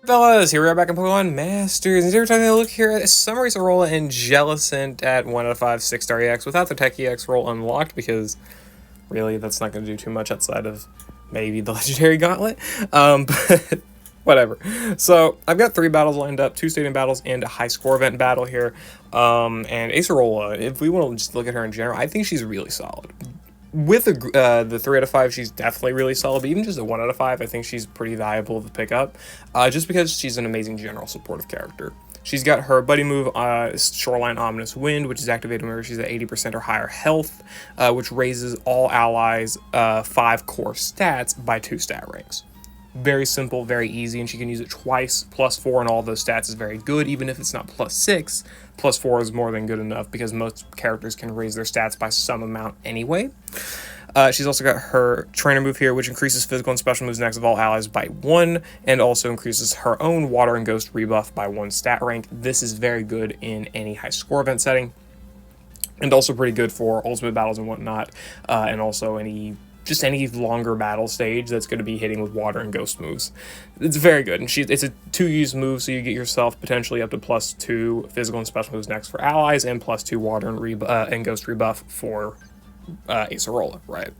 Fellas, here we are back in Pokemon Masters, and today we're taking a look here at Summary Acerola and Jellicent at 1 out of 5 6-star EX without the Tech EX roll unlocked, because really that's not going to do too much outside of maybe the Legendary Gauntlet, but whatever. So I've got 3 battles lined up, 2 stadium battles and a high score event battle here, and Acerola, if we want to just look at her in general, I think she's really solid. With the 3 out of 5, she's definitely really solid, but even just a 1 out of 5, I think she's pretty valuable to pick up, just because she's an amazing general supportive character. She's got her buddy move, Shoreline Ominous Wind, which is activated whenever she's at 80% or higher health, which raises all allies' 5 core stats by 2 stat ranks. Very simple, very easy, and she can use it twice. +4 on all those stats is very good, even if it's not +6. +4 is more than good enough because most characters can raise their stats by some amount anyway. She's also got her trainer move here, which increases physical and special moves next of all allies by 1, and also increases her own Water and Ghost rebuff by 1 stat rank. This is very good in any high score event setting, and also pretty good for ultimate battles and whatnot, and also any longer battle stage that's going to be hitting with Water and Ghost moves. It's very good, and it's a 2-use move, so you get yourself potentially up to +2 physical and special moves next for allies, and +2 Water and Ghost rebuff for Acerola, right?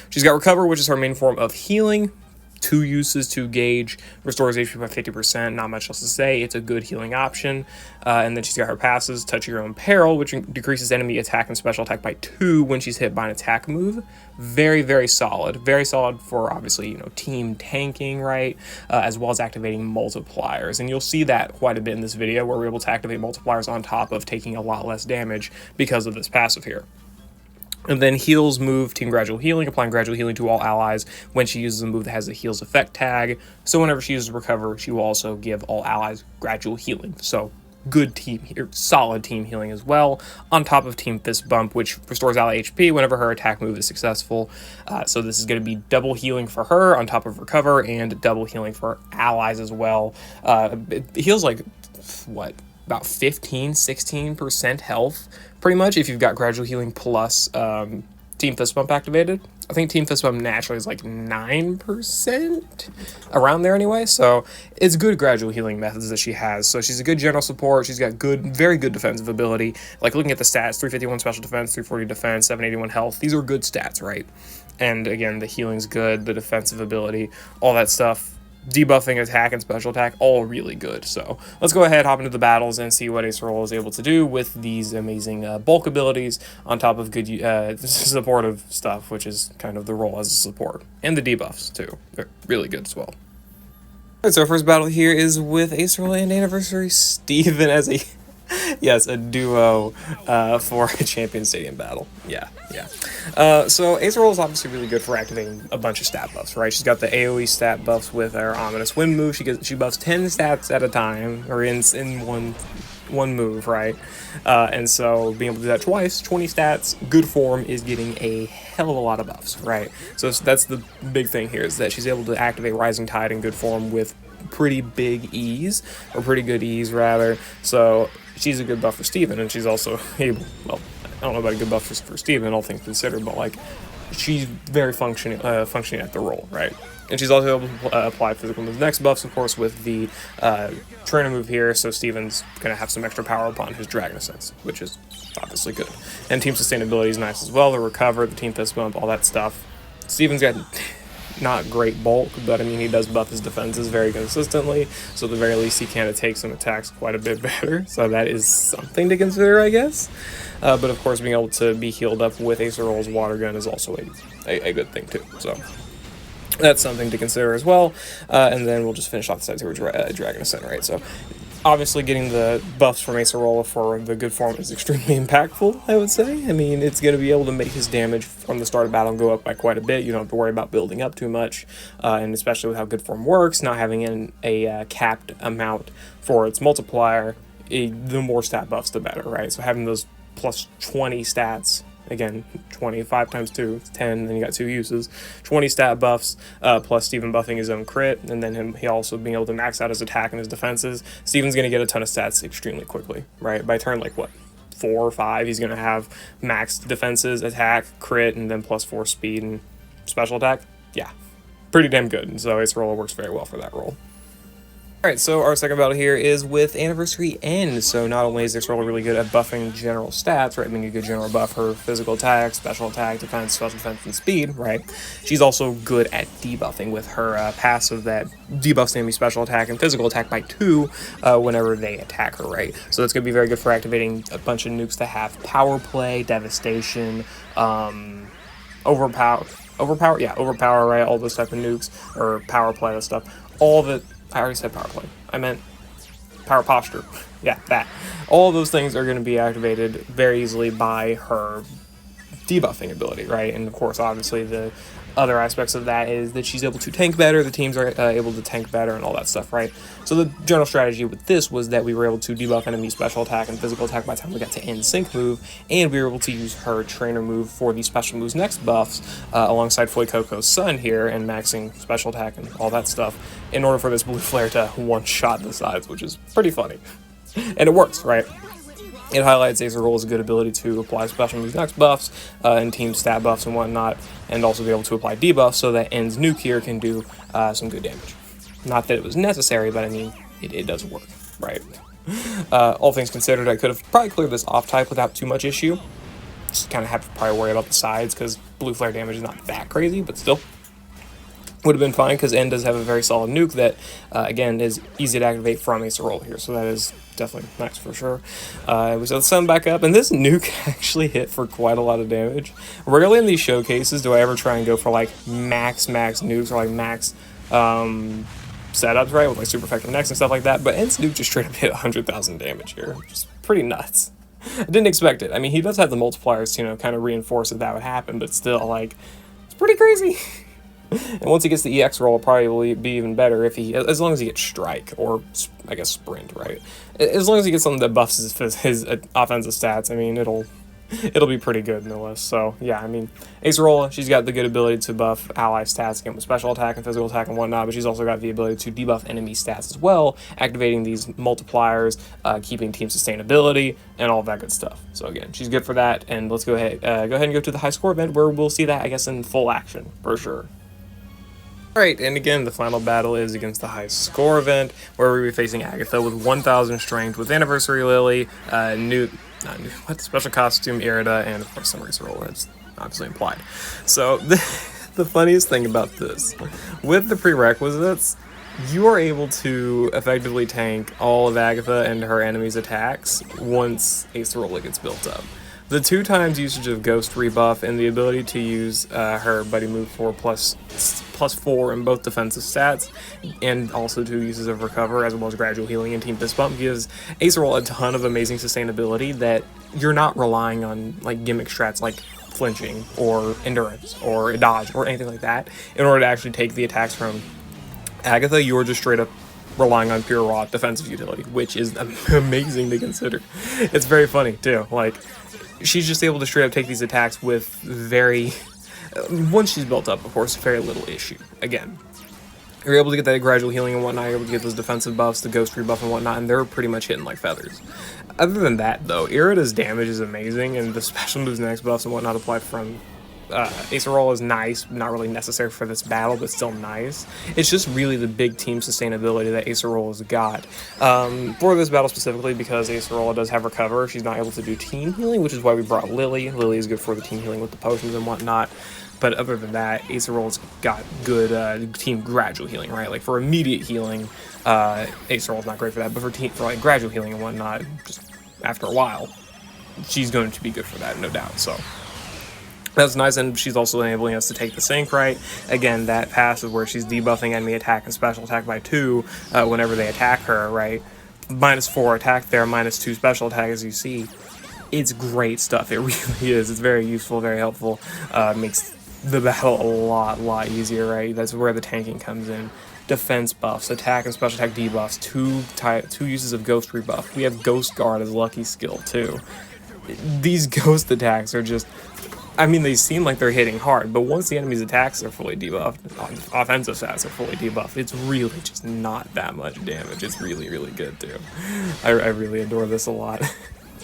She's got Recover, which is her main form of healing. 2 uses to gauge, restores HP by 50%, not much else to say. It's a good healing option. And then she's got her passes, Touch Your Own Peril, which decreases enemy attack and special attack by 2 when she's hit by an attack move. Very, very solid. Very solid for, obviously, team tanking, right? As well as activating multipliers. And you'll see that quite a bit in this video, where we're able to activate multipliers on top of taking a lot less damage because of this passive here. And then Heals move, Team Gradual Healing, applying Gradual Healing to all allies when she uses a move that has a Heals effect tag. So whenever she uses Recover, she will also give all allies Gradual Healing. So good team here, solid team healing as well, on top of Team Fist Bump, which restores ally HP whenever her attack move is successful. So this is going to be double healing for her on top of Recover, and double healing for allies as well. It heals like, what, about 15-16% health, pretty much, if you've got Gradual Healing plus Team Fist Bump activated. I think Team Fist Bump naturally is like 9%, around there anyway, so it's good Gradual Healing methods that she has. So she's a good general support, she's got very good defensive ability. Like, looking at the stats, 351 special defense, 340 defense, 781 health, these are good stats, right? And again, the healing's good, the defensive ability, all that stuff, debuffing attack and special attack, all really good. So let's go ahead, hop into the battles, and see what Acerola is able to do with these amazing bulk abilities on top of good supportive stuff, which is kind of the role as a support, and the debuffs too. They're really good as well. Alright, so our first battle here is with Acerola and Anniversary Steven as a a duo for a Champion Stadium battle. So Acerola is obviously really good for activating a bunch of stat buffs, right? She's got the AoE stat buffs with her Ominous Wind move. She buffs 10 stats at a time, or in one move, right? And so being able to do that twice, 20 stats, good form, is getting a hell of a lot of buffs, right? So that's the big thing here, is that she's able to activate Rising Tide in good form with pretty big ease, or pretty good ease rather. So she's a good buff for Steven, and she's also able, well, I don't know about a good buff for Steven, all things considered, but like, she's very functioning at the role, right? And she's also able to apply physical moves next buffs, of course, with the trainer move here, so Steven's going to have some extra power upon his Dragon Ascents, which is obviously good. And team sustainability is nice as well, the Recover, the Team Fist Bump, all that stuff. Steven's got not great bulk, but I mean, he does buff his defenses very consistently, so at the very least he can take some attacks quite a bit better, so that is something to consider, I guess. But of course, being able to be healed up with Acerola's Water Gun is also a good thing too, so that's something to consider as well. And then we'll just finish off the sides here with Dragon Ascent, right? So obviously getting the buffs from Acerola for the good form is extremely impactful, I would say. I mean, it's going to be able to make his damage from the start of battle go up by quite a bit. You don't have to worry about building up too much, and especially with how good form works, not having a capped amount for its multiplier, the more stat buffs, the better, right? So having those plus 20 stats, again, 25 times 2, 10, then you got 2 uses, 20 stat buffs, plus Steven buffing his own crit, and then he also being able to max out his attack and his defenses. Steven's going to get a ton of stats extremely quickly, right? By turn, like, what, 4 or 5, he's going to have max defenses, attack, crit, and then +4 speed and special attack. Yeah, pretty damn good, and so Acerola works very well for that role. Alright, so our second battle here is with Anniversary End. So not only is Acerola really good at buffing general stats, right, being a good general buff, her physical attack, special defense, and speed, right, she's also good at debuffing with her passive that debuffs the enemy special attack and physical attack by 2 whenever they attack her, right. So it's going to be very good for activating a bunch of nukes that have power play, devastation, overpower, right, all those type of nukes, or power play, that stuff, all of it. I already said power play. I meant power posture. Yeah, that. All of those things are going to be activated very easily by her debuffing ability, right? And of course, obviously, the other aspects of that is that she's able to tank better, the teams are able to tank better, and all that stuff, right? So the general strategy with this was that we were able to debuff enemy special attack and physical attack by the time we got to Endscreen move, and we were able to use her trainer move for the special moves next buffs alongside Fuecoco's Sun here and maxing special attack and all that stuff in order for this blue flare to one-shot the sides, which is pretty funny. And it works, right? It highlights Acerola's good ability to apply special moves next buffs and team stat buffs and whatnot, and also be able to apply debuffs so that End's nuke here can do some good damage. Not that it was necessary, but I mean, it does work, right? All things considered, I could have probably cleared this off type without too much issue. Just kind of have to probably worry about the sides because blue flare damage is not that crazy, but still. Would have been fine because End does have a very solid nuke that, again, is easy to activate from Acerola here, so that is definitely nice for sure. We set the sun back up, and this nuke actually hit for quite a lot of damage. Rarely in these showcases do I ever try and go for like max nukes or like max setups, right, with like super effective necks and stuff like that, but End's nuke just straight up hit 100,000 damage here, which is pretty nuts. I didn't expect it. I mean, he does have the multipliers to, kind of reinforce that would happen, but still, like, it's pretty crazy. And once he gets the EX roll, it'll probably be even better if he, as long as he gets Strike, or, I guess, Sprint, right? As long as he gets something that buffs his offensive stats, I mean, it'll be pretty good, no less. So, yeah, I mean, Acerola, she's got the good ability to buff ally stats, again, with special attack and physical attack and whatnot, but she's also got the ability to debuff enemy stats as well, activating these multipliers, keeping team sustainability, and all that good stuff. So, again, she's good for that, and let's go ahead and go to the high score event, where we'll see that, I guess, in full action, for sure. Alright, and again, the final battle is against the high score event, where we'll be facing Agatha with 1,000 strength, with Anniversary Lily, special costume Eriott, and of course some Acerola, that's obviously implied. So, the funniest thing about this, with the prerequisites, you are able to effectively tank all of Agatha and her enemy's attacks once Acerola gets built up. The 2 times usage of Ghost rebuff and the ability to use her Buddy Move for plus 4 in both defensive stats, and also 2 uses of Recover, as well as Gradual Healing and Team Fist Bump, gives Acerola a ton of amazing sustainability that you're not relying on like gimmick strats like flinching or endurance or dodge or anything like that in order to actually take the attacks from Agatha. You're just straight up relying on pure raw defensive utility, which is amazing to consider. It's very funny too, like, she's just able to straight up take these attacks with very, once she's built up, of course, very little issue. Again, you're able to get that gradual healing and whatnot, you're able to get those defensive buffs, the ghost rebuff and whatnot, and they're pretty much hitting like feathers. Other than that, though, Eriott's damage is amazing, and the special moves, next buffs and whatnot applied from Acerola is nice, not really necessary for this battle, but still nice. It's just really the big team sustainability that Acerola's got. For this battle specifically, because Acerola does have Recover, she's not able to do team healing, which is why we brought Lily. Lily is good for the team healing with the potions and whatnot. But other than that, Acerola's got good team gradual healing, right? Like for immediate healing, Acerola's not great for that, but for like gradual healing and whatnot, just after a while, she's going to be good for that, no doubt. So that's nice, and she's also enabling us to take the sync, right? Again, that passive where she's debuffing enemy attack and special attack by 2 whenever they attack her, right? -4 attack there, -2 special attack, as you see. It's great stuff. It really is. It's very useful, very helpful. Makes the battle a lot easier, right? That's where the tanking comes in. Defense buffs, attack and special attack debuffs, 2 uses of ghost rebuff. We have Ghost Guard as lucky skill, too. These ghost attacks are just, I mean, they seem like they're hitting hard, but once the enemy's attacks are fully debuffed, offensive stats are fully debuffed, it's really just not that much damage. It's really good, too. I really adore this a lot.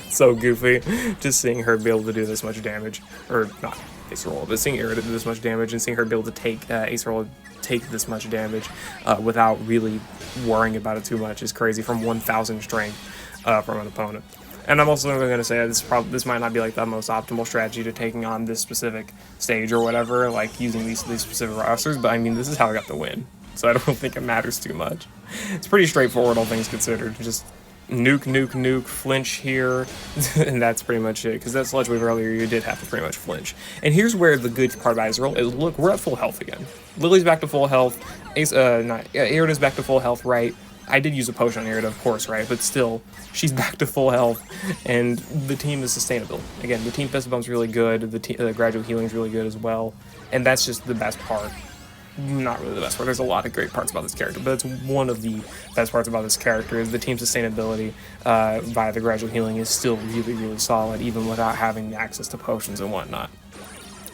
So goofy, just seeing her be able to do this much damage, or not Acerola, but seeing Eriott do this much damage and seeing her be able to take Acerola take this much damage without really worrying about it too much is crazy from 1,000 strength from an opponent. And I'm also going to say this might not be like the most optimal strategy to taking on this specific stage or whatever, like using these specific rosters, but I mean, this is how I got the win, so I don't think it matters too much. It's pretty straightforward, all things considered. Just nuke, nuke, nuke, flinch here, and that's pretty much it, because that Sludge Wave earlier, you did have to pretty much flinch. And here's where the good part about Acerola is, look, we're at full health again. Lily's back to full health, Eriott is back to full health, right? I did use a potion on Eriott, of course, right? But still, she's back to full health, and the team is sustainable. Again, the team fist bump's really good, the gradual healing's really good as well, and that's just the best part. Not really the best part. There's a lot of great parts about this character, but it's one of the best parts about this character is the team sustainability via the gradual healing is still really, really solid, even without having access to potions and whatnot.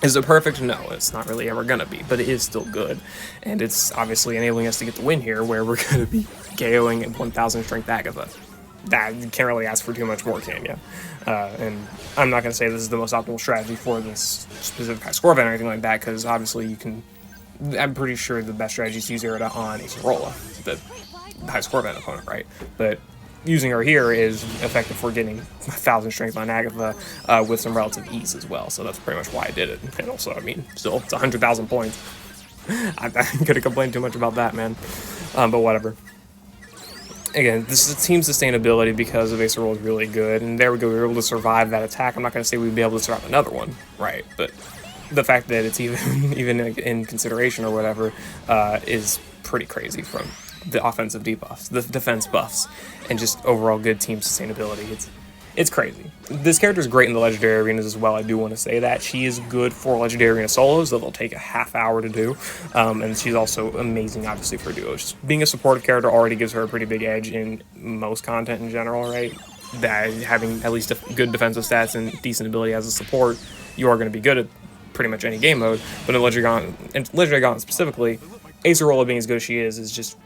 Is it perfect? No, it's not really ever gonna be, but it is still good, and it's obviously enabling us to get the win here, where we're gonna be KOing at 1,000 strength Agatha. That, you can't really ask for too much more, can you? And I'm not gonna say this is the most optimal strategy for this specific high score event or anything like that, because obviously you can. I'm pretty sure the best strategy is to use Eriott on Acerola, the high score event opponent, right? But using her here is effective for getting 1,000 strength on Agatha with some relative ease as well. So that's pretty much why I did it. And also, I mean, still, it's 100,000 points. I could have complained too much about that, man. But whatever. Again, this is team sustainability because of Acerola is really good. And there we go, we were able to survive that attack. I'm not going to say we'd be able to survive another one, right? But the fact that it's even in consideration or whatever is pretty crazy from the offensive debuffs, the defense buffs, and just overall good team sustainability. It's crazy. This character is great in the legendary arenas as well. I do want to say that she is good for legendary arena solos, though they'll take a half hour to do, and she's also amazing, obviously, for duos. Being a supportive character already gives her a pretty big edge in most content in general, right? That having at least good defensive stats and decent ability as a support, you are going to be good at pretty much any game mode, but in Legendary Gauntlet specifically, Acerola being as good as she is just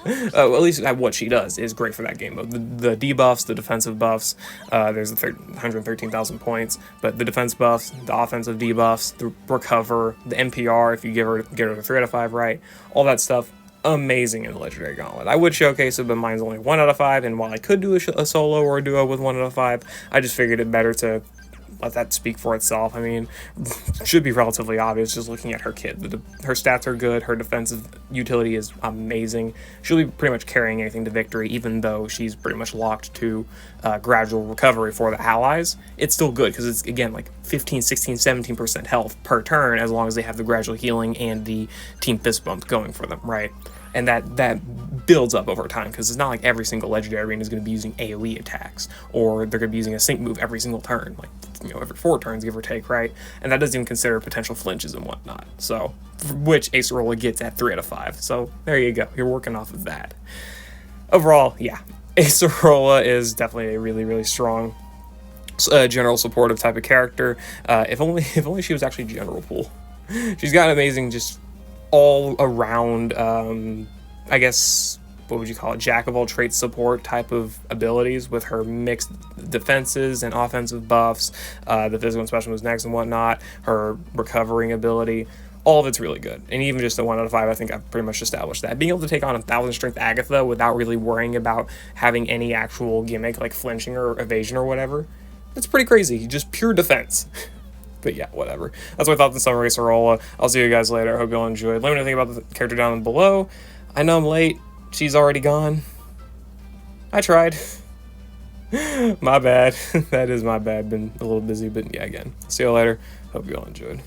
at least at what she does is great for that game mode. The debuffs, the defensive buffs, there's 113,000 points, but the defense buffs, the offensive debuffs, the recover, the NPR if you get her a 3 out of 5 right, all that stuff, amazing in the Legendary Gauntlet. I would showcase it, but mine's only 1 out of 5, and while I could do a solo or a duo with 1 out of 5, I just figured it better to let that speak for itself. I mean, it should be relatively obvious just looking at her kit. Her stats are good, her defensive utility is amazing. She'll be pretty much carrying anything to victory, even though she's pretty much locked to gradual recovery for the allies. It's still good, because it's, again, like 15, 16, 17% health per turn, as long as they have the gradual healing and the team fist bump going for them, right? And that builds up over time, because it's not like every single legendary arena is going to be using AoE attacks, or they're going to be using a sync move every single turn, like, you know, every 4 turns, give or take, right? And that doesn't even consider potential flinches and whatnot. So, which Acerola gets at 3 out of 5. So there you go. You're working off of that. Overall, yeah, Acerola is definitely a really, really strong general supportive type of character. If only she was actually general pool. She's got amazing just all around, I guess, what would you call it, jack of all trades support type of abilities with her mixed defenses and offensive buffs, the physical and special moves next and whatnot, her recovering ability, all of it's really good. And even just a 1 out of 5, I think I've pretty much established that. Being able to take on 1,000 strength Agatha without really worrying about having any actual gimmick like flinching or evasion or whatever, that's pretty crazy. Just pure defense. But yeah, whatever. That's what I thought of the summary Acerola. I'll see you guys later. I hope you all enjoyed. Let me know anything about the character down below. I know I'm late. She's already gone. I tried. My bad. That is my bad. Been a little busy, but yeah, again. See you later. Hope you all enjoyed.